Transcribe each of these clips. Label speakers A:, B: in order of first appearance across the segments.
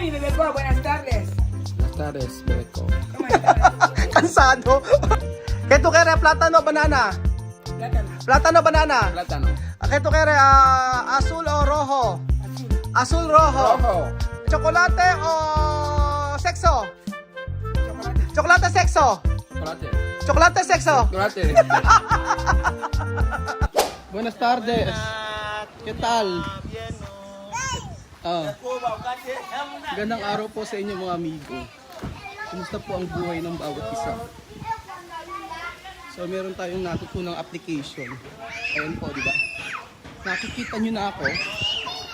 A: Ay, mi bebé ko, buenas tardes.
B: Buenas tardes, bebé ko.
A: ¿Cómo estás?
C: Cansado. ¿Qué tú quieres? ¿Plátano o banana?
A: Plátano.
C: ¿Plátano o banana?
B: Plátano.
C: ¿Qué tú quieres? ¿Azul o rojo?
A: Azul.
C: Azul, rojo.
B: Rojo.
C: ¿Chocolate o sexo?
A: Chocolate.
C: ¿Chocolate, sexo?
B: Chocolate.
C: ¿Chocolate, sexo?
B: Chocolate.
C: Buenas tardes. ¿Qué tal? Gandang araw po sa inyo mga amigo. Kumusta po ang buhay ng bawat isa? So meron tayong natutunang application. Ayan po, di ba? Nakikita nyo na ako.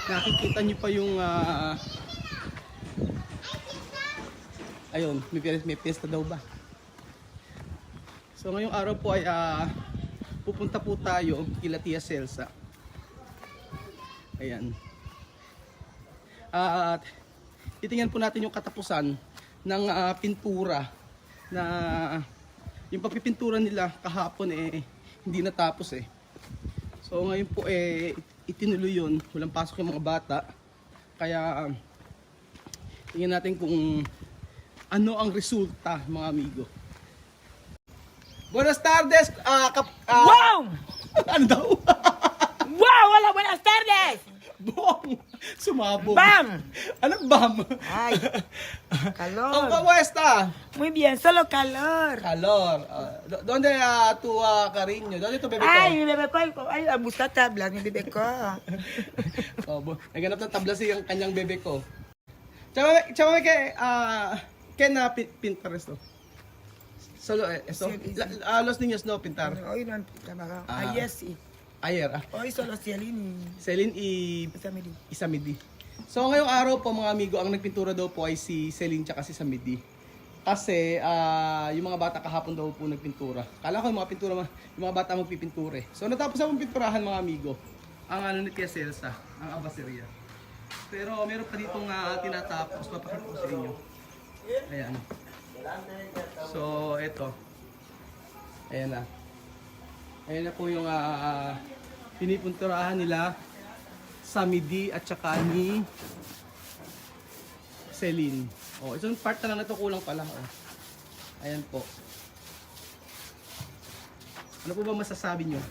C: Nakikita nyo pa yung ayun, may piyesta daw ba? So ngayong araw po ay pupunta po tayo kila Tia Celsa. Ayan. At titingnan po natin yung katapusan ng pintura na yung pagpipintura nila kahapon hindi natapos So ngayon po itinuloy yun, walang pasok yung mga bata. Kaya tingnan natin kung ano ang resulta mga amigo. Buenas tardes!
A: ¡Wow!
C: Ano daw?
A: ¡Wow! Hola, buenas tardes.
C: Bong! Sumabog.
A: ¡Bam!
C: Anong bam?
A: Ay,
C: Ang
A: calor.
C: kamuesta?
A: Muy bien, solo calor.
C: Calor. ¿Dónde tu cariño? ¿Dónde tu bebé ko?
A: Ay, mi bebé ko, ay, a buscar tablas, mi bebé ko.
C: Naghanap ng tabla ang kanyang bebe ko. Chama ¿qué na pintar esto? Solo esto.
A: Sí.
C: Los niños no pintar.
A: Hoy no han trabajado.
C: Ah.
A: Ayer sí.
C: Ayer
A: Hoy solo Cielín
C: Celine y
A: y Samiri.
C: Isamidi. So ngayong araw po mga amigo, ang nagpintura daw po ay si Celine tsaka si Samidi. Kasi yung mga bata kahapon daw po nagpintura. Kala ko yung mga bata magpipinture. So natapos akong pinturahan mga amigo. Ang ano ni Tia Celsa, ang abaseria. Pero meron pa ditong tinatapos, papakita ko sa inyo. Ayan. So eto. Ayan na. Ayan na po yung pinipinturahan nila Samidi at saka ni Celine. Isang part na lang na ito, kulang pala. Ayan po. Ano po ba masasabi nyo?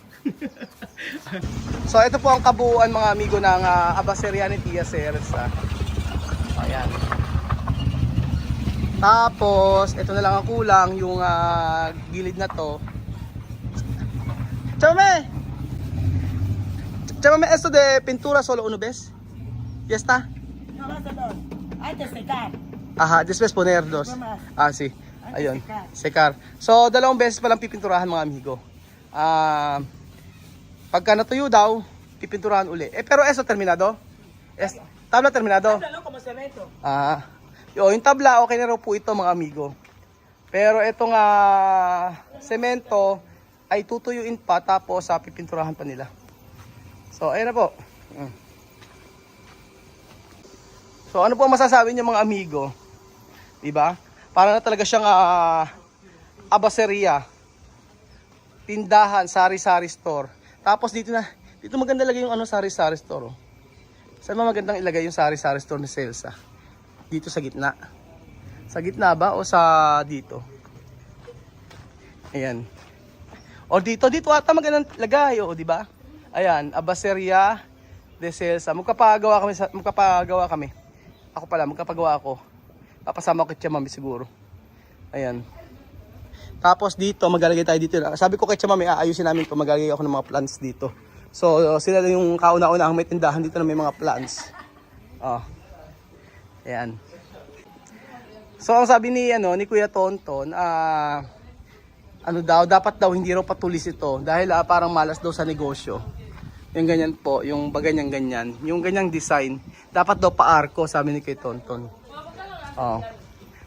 C: So ito po ang kabuuan mga amigo ng abaseria ni Tia Celsa. Ayan. Tapos ito na lang ang kulang, yung gilid na to. Chámame esto de pintura solo uno, ¿ves? ¿Ya está?
A: No, vas a dos. Antes de secar.
C: Ajá, después poner dos. Sí. Ayun, secar. So, dalawang beses palang pipinturahan mga amigo. Pagka natuyo daw, pipinturahan uli. Pero eso terminado? Tabla terminado?
A: Háblalo como cemento.
C: Yung tabla, okay na raw po ito mga amigo. Pero itong semento ay tutuyuin pa tapos pipinturahan pa nila. So, ayun na po. So, ano po masasabi niyo mga amigo? Diba? Para na talaga siyang abaseria. Tindahan, sari-sari store. Tapos dito maganda lagay yung sari-sari store. Saan magandang ilagay yung sari-sari store ni Celsa? Dito sa gitna. Sa gitna ba o sa dito? Ayan. O dito ata magandang lagay, di ba? Ayan, abaseria de Celsa. Magpapagawa kami. Magpapagawa ako. Papasama ko kay Tia Mami siguro. Ayan. Tapos dito, maglalagay tayo dito. Sabi ko kay Tia Mami, aayusin namin ito. Maglalagay ako ng mga plants dito. So, sila yung kauna-una ang may tindahan dito na may mga plants. Ayan. So, ang sabi ni Kuya Tonton, dapat daw hindi raw patulis ito dahil parang malas daw sa negosyo. Yung ganyan po, yung ganyan. Yung ganyang design, dapat daw pa-arko, sabi ni Kuya Tonton.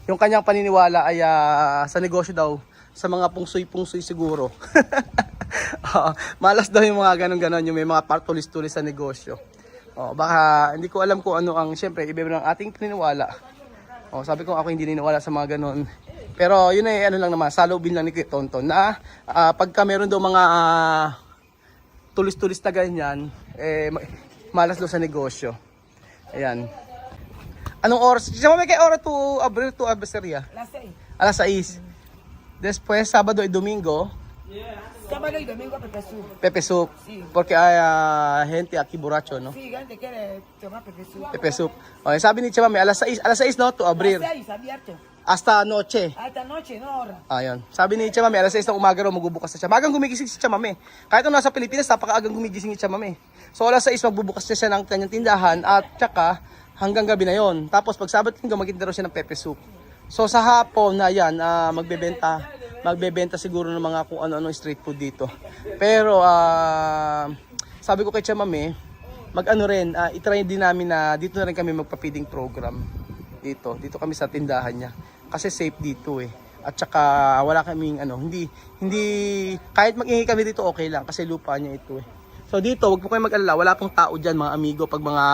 C: Yung kanyang paniniwala ay sa negosyo daw, sa mga pungsoy siguro. Malas daw yung mga ganon, yung may mga partulis-tulis sa negosyo. Baka hindi ko alam kung ano ang, syempre, iba ng ating paniniwala. Sabi ko ako hindi niniwala sa mga ganon. Pero yun ay lang naman, salubin lang ni Kuya Tonton na pagka meron daw mga tulis-tulis na ganyan, malas daw sa negosyo. Ayan. Anong oras? Siya may kay oras to abrir to Abaseria.
A: Alas 6.
C: Alas 6. Después, Sabado y Domingo,
A: Sábado y domingo Pepe Soup.
C: Pepe Soup.
A: Sí.
C: Porque hay gente aquí borracho, no?
A: Sí, gente quiere tomar Pepe Soup.
C: Pepe Soup. Okay, sabi ni Chama, alas 6 no, to abrir.
A: Alas 6, abierto.
C: Hasta noche.
A: Hasta noche, no hora.
C: Ayun. Sabi ni Chamame, alas 6 ng umaga raw magbubukas na siya. Magang gumigising si Chamame. Kahit nung nasa Pilipinas, napakaagang gumigising si Chamame. So alas 6 magbubukas na siya ng kanyang tindahan at tsaka hanggang gabi na yon. Tapos pag Sabat Linggo, magtinda raw siya ng Pepe Soup. So sa hapon na yan, magbebenta siguro ng mga kung ano-ano street food dito. Pero sabi ko kay Chamame, mag-ano rin, itry din namin na dito na rin kami magpa-feeding program. Dito kami sa tindahan niya. Kasi safe dito eh. At saka wala kaming hindi kahit mag-ingay kami dito okay lang kasi lupa niya ito eh. So dito, wag po kayong mag-alala, wala pong tao diyan mga amigo pag mga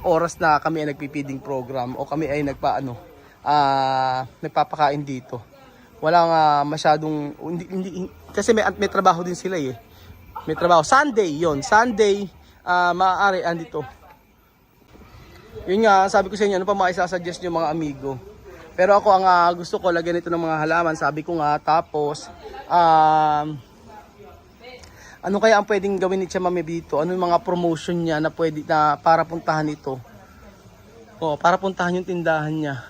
C: oras na kami ay nagpi-feeding program o kami ay nagpapakain dito. Walang masyadong hindi kasi may trabaho din sila eh. May trabaho Sunday Sunday maaari andito. Yun nga, sabi ko sa inyo, ano pa maisasuggest nyo mga amigo. Pero ako ang gusto ko, lagyan ito ng mga halaman. Sabi ko nga, tapos, ano kaya ang pwedeng gawin ni Chamame dito? Ano yung mga promotion niya na pwede na para puntahan ito? Para puntahan yung tindahan niya.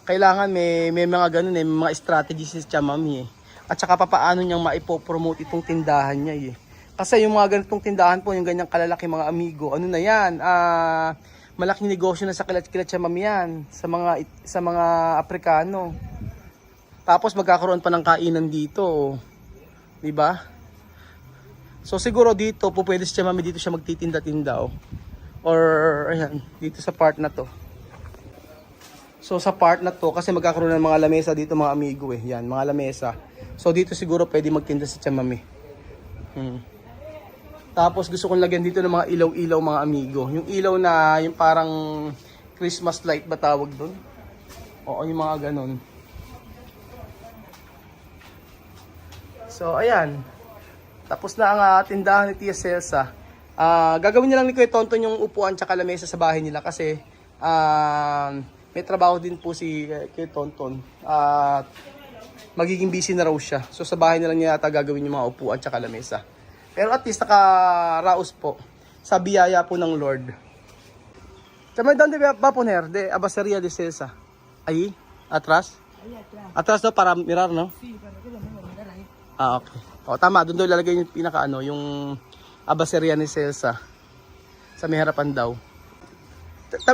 C: Kailangan may mga ganun may mga strategies si Chamame eh. At saka paano niyang maipopromote itong tindahan niya eh. Kasi yung mga ganitong tindahan po, yung ganyang kalalaki mga amigo, ano na yan? Malaking negosyo na sa kilat-kilat siya mamiyan sa mga Aprikano. Tapos magkakaroon pa ng kainan dito, 'di ba? So siguro dito pwede siya mami dito siya magtitinda-tinda or ayan, dito sa part na to. So sa part na to kasi magkakaroon ng mga lamesa dito mga amigo eh. Yan, mga lamesa. So dito siguro pwede magtinda si Chamame. Tapos gusto kong lagyan dito ng mga ilaw-ilaw mga amigo. Yung ilaw na yung parang Christmas light ba tawag doon? Oo, yung mga ganon. So ayan. Tapos na ang tindahan ni Tia Celsa. Gagawin niya lang ni Kuya Tonton yung upuan tsaka lamesa sa bahay nila kasi may trabaho din po si Kuya Tonton. Magiging busy na raw siya. So sa bahay nila niya yata gagawin yung mga upuan tsaka lamesa. Pero at least nakaraos po sa biyaya po ng Lord. Tamay doon ba poner de Abaseria de Celsa? Ahí, atrás?
A: Ahí atrás.
C: Atrás daw para mirar, no?
A: Sí, para que lo mismo mirar ahí.
C: Okay. O tama, doon daw ilalagay yung yung Abaseria ni Celsa. Sa may harapan daw.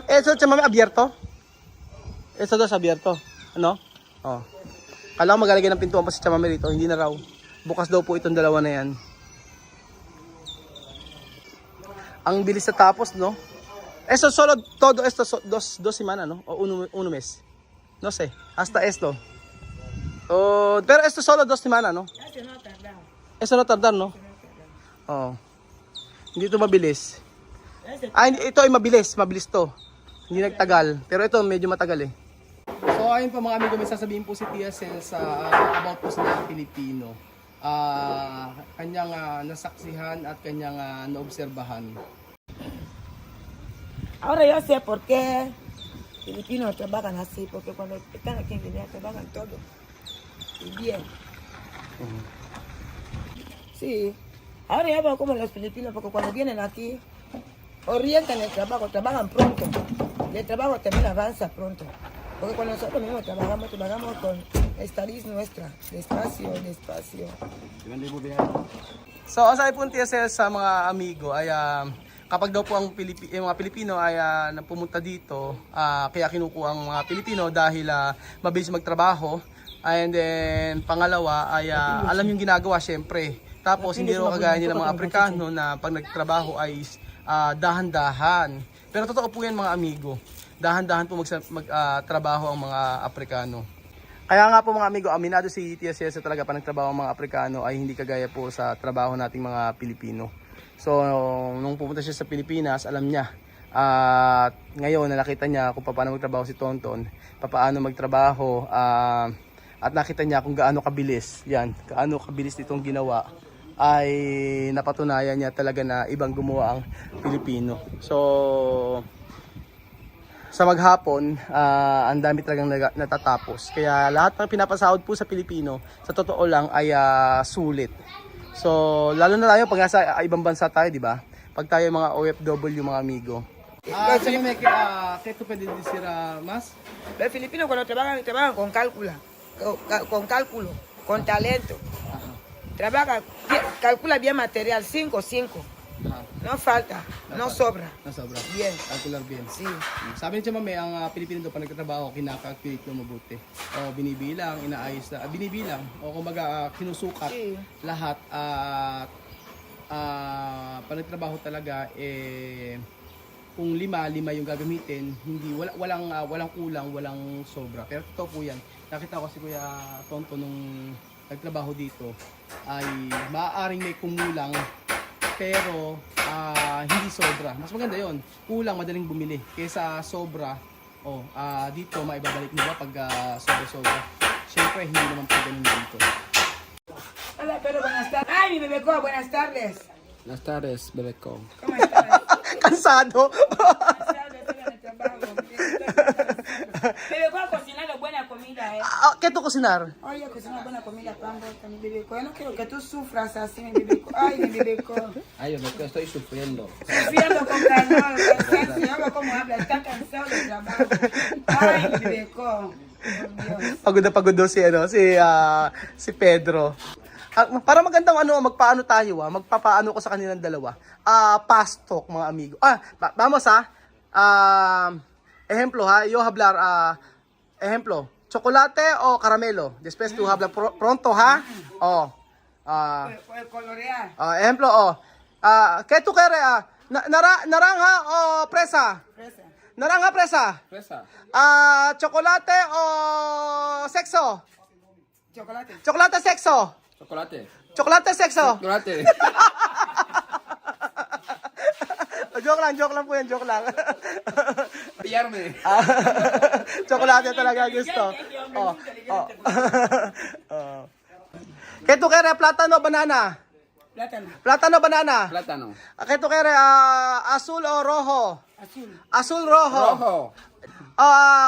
C: Eso chamame abierto? Eso daw abierto. Ano? Oh. Kala ko maglalagay ng pintuan pa si chamame rito, hindi na raw. Bukas daw po itong dalawa na yan. Ang bilis na tapos, no? Eso solo todo esto dos semanas, no? O uno mes. No sé, hasta esto. Pero esto solo 2 semanas, no?
A: Eso no tarda.
C: Eso no tardar, no? Oo. Hindi ito mabilis. Ito ay mabilis to. Hindi nagtagal. Pero ito medyo matagal eh. So ayun po mga amigo, may sasabihin po si Tia Celsa about po sa mga Pilipino. Kanyang nasaksihan at kanyang naobserbahan.
A: Ahora yo sé por qué filipinos trabajan así, porque cuando están aquí en Guinea trabajan todo y bien. Sí, ahora ya veo como los filipinos, porque cuando vienen aquí orientan el trabajo, trabajan pronto y el trabajo también avanza pronto. Porque cuando nosotros mismos trabajamos con esta lista nuestra, despacio.
C: So, ang sabi po ng Tia Celsa sa mga amigo ay kapag daw po ang mga Pilipino ay pumunta dito, kaya kinukuha ang mga Pilipino dahil mabilis magtrabaho. And then, pangalawa ay alam yung ginagawa syempre. Tapos, hindi rin kagaya nila mga Aprikano na pag nagtrabaho ay dahan-dahan. Pero totoo po yan mga amigo. Dahan-dahan po magtrabaho ang mga Aprikano. Kaya nga po mga amigo, aminado si Tia Celsa talaga pa nagtrabaho ang mga Aprikano ay hindi kagaya po sa trabaho nating mga Pilipino. So, nung pumunta siya sa Pilipinas, alam niya. At ngayon, nakita niya kung paano magtrabaho si Tonton, paano magtrabaho, at nakita niya kung gaano kabilis. Yan, gaano kabilis itong ginawa ay napatunayan niya talaga na ibang gumawa ang Pilipino. So, sa maghapon, ang dami talagang natatapos. Kaya lahat ng pinapasahod po sa Pilipino, sa totoo lang ay sulit. So, lalo na tayo pag nasa ibang bansa tayo, di ba? Pag tayo mga OFW, mga amigo. ¿Qué tú puedes decir más?
A: Los filipinos cuando trabajan con cálculo, con talento. Trabaja, calcula bien material, 5. No falta, no sobra.
C: Nasobra.
A: Bien.
C: Calcular bien.
A: Sí.
C: Sabi ni Chamame, ang Pilipino daw pag nagtatrabaho, kinakalculate mo mabuti. O binibilang, inaayos na, binibilang. O kumbaga, kinusukat
A: Sí.
C: lahat. At pag nagtrabaho talaga, kung lima yung gagamitin, hindi walang kulang, walang sobra. Pero totoo po yan. Nakita ko si Kuya Tonto nung nagtrabaho dito, ay maaaring may kumulang, pero hindi sobra. Mas maganda yon. Kulang, madaling bumili. Kaysa sobra, dito maibabalik mo ba pag sobra-sobra. Siyempre, hindi naman po ganun dito.
A: Hola, pero buenas tardes. Ay, mi bebé, buenas tardes.
B: Buenas tardes, Beleco.
A: ¿Cómo estás?
C: Kansado!
A: Buenas tardes, estoy en el trabajo. Bebé, ¿cómo cocinando buena comida,
C: ¿Qué to cocinar?
A: Oye, cocina buena comida, pan, mi bebé. Yo no quiero que tú sufras así, mi bebé. Ay, mi bebé.
B: Ay, Beleco, estoy sufriendo.
A: Sufriendo con calor, cansancio. Yo veo cómo habla, está cansado del trabajo. Ay, mi bebé. Por Dios.
C: Pagod daw si Pedro. Para magandang magpaano tayo magpapaano ko sa kanilang dalawa. Fast talk mga amigo. Vamos ejemplo yo hablar ejemplo, chocolate o caramelo. Después tú hablas pronto
A: Por colorear.
C: Ejemplo ¿qué tú quieres? Naranja o fresa?
A: Fresa.
C: Naranja fresa.
B: Fresa.
C: Chocolate o sexo?
A: Chocolate.
C: Chocolate sexo.
B: Chocolate.
C: Chocolate sexo.
B: Chocolate.
C: Joke lang po yan, joke lang.
B: Pillarme.
C: Chocolate talaga gusto. ¿Qué tú quieres? ¿Plátano o banana?
A: Plátano.
C: ¿Plátano o banana?
B: Plátano.
C: ¿Qué tú quieres? ¿Azul o rojo?
A: Azul.
C: Azul, rojo.
B: Rojo.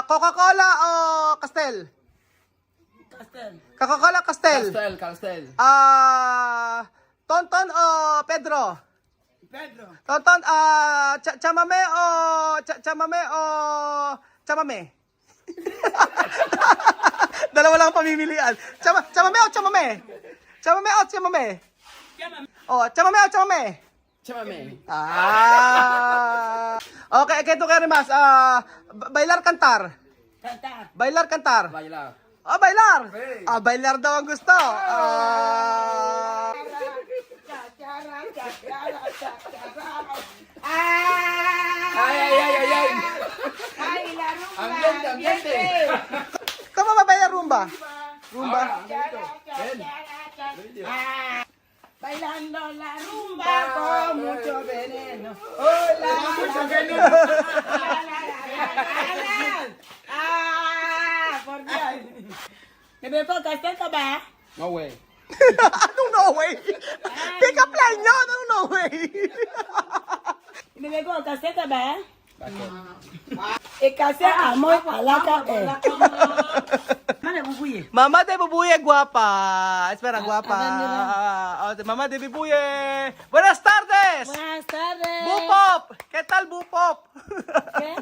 C: ¿Coca-Cola o Castel?
A: Castel.
C: ¿Coca-Cola o Castel?
B: Castel.
C: ¿Tonton o Pedro?
A: Pedro.
C: Tonton, chamame o chamame? Dalawa lang ang pamimilian. Chamame o chamame? Chamame o chamame? Chamame o chamame?
B: Chámame.
C: Okay, ¿qué tú quieres más? Bailar, cantar.
A: Cantar.
C: Bailar, cantar.
B: Bailar.
C: Bailar.
B: Hey.
C: Bailar daw ang gusto.
B: Ay.
A: Ay, la rumba.
B: Ambiente.
C: ¿Cómo va a bailar rumba? Rumba.
A: Bailando la rumba con mucho veneno. Hola, mucho veneno. Por Dios. ¿Me veo con caseta ba?
B: No way.
C: Anong no way? Pick up line nyo. Anong no way?
A: ¿Me veo con caseta ba?
B: Bakit?
A: Kasi amoy palaka bubuye.
C: Mamá de Bubuye, guapa. Espera, guapa. Mamá de Bubuye. Buenas tardes.
A: Buenas tardes.
C: Bupop. ¿Qué tal, Bupop?
A: ¿Qué?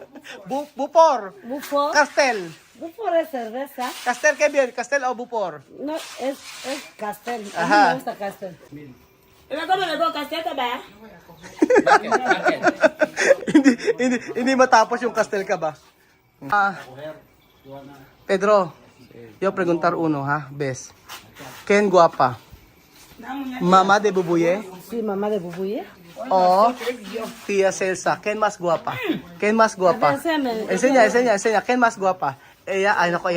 C: Bupor.
A: ¿Bufo?
C: Castel.
A: ¿Bufo de cerveza?
C: Castel, ¿qué bien? ¿Castel o Bupor?
A: No, es Castel. A mí
C: Ajá.
A: me gusta Castel. ¿Pero cómo le pongo caseta ba?
B: Bakit?
C: hindi matapos yung Castel ka ba? Pedro, yo preguntar uno, Bes. ¿Quién guapa? ¿Mamá de Bubuye
A: Sí, mamá de bubuye.
C: o tía Celsa? ¿Quién más guapa? ¿Quién más guapa? Enseña. ¿Quién más guapa? Ella, nako,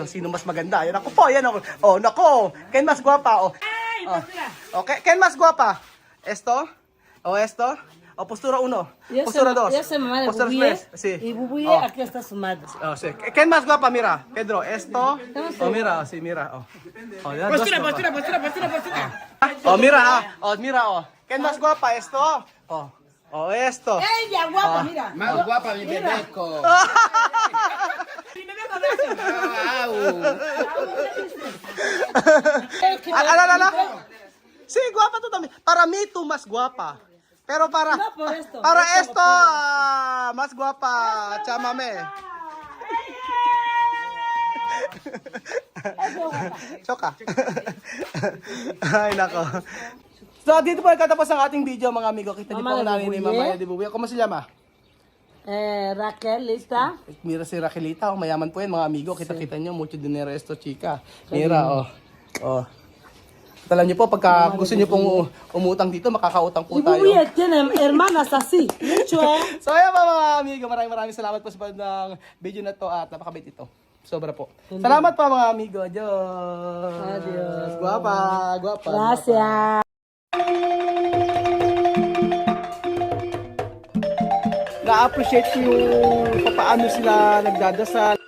C: sino mas maganda? Ayan ako po, ayan ako. Nako, ¿quién más guapa?
A: Ay, postura.
C: Okay, ¿quién más guapa? ¿Esto? ¿O esto? ¿O postura 1? Postura 2.
A: Yo soy mamá de
C: Postura
A: bubuye.
C: 3. Sí.
A: Y bubuye, aquí está su madre.
C: Sí. ¿Quién más guapa? Mira, Pedro, ¿esto? Mira, sí, mira. Ya,
A: Postura.
C: mira, mira, ¿Quién más guapa? ¿Esto? Oh, esto.
A: Ella, guapa, mira.
B: Más guapa mi bebeco.
A: Mi bebé con eso.
C: Alala. Sí, guapa tú también. Para mí tú más guapa. Pero para
D: No, por esto.
C: para esto más guapa, chamame. Choka. Ay, nako. So, dito po nagtatapos ang ating video, mga amigo. Kita niyo po ang
D: Mama
C: nanay ni
D: de Bubuye.
C: Mama de Bubuye. ¿Cómo se llama?
D: Raquel, ¿lista?
C: Mira si Raquelita, oh, mayaman po yan, mga amigo. Kita-kita nyo, mucho dinero esto, chica. Mira, oh. Oh. Alam niyo po, pagka gusto niyo pong umutang dito, makakautang po
D: Y
C: tayo.
D: Bubuye tiene hermanas así. Mucho,
C: So, ayan po, mga amigo. Maraming salamat po sa panood ng video na to at napakabait ito. Sobra po. Salamat po, mga amigo. Adios.
D: Adios.
C: Guapa, guapa.
D: Gracias.
C: Na-appreciate ko yung paano sila nagdadasal.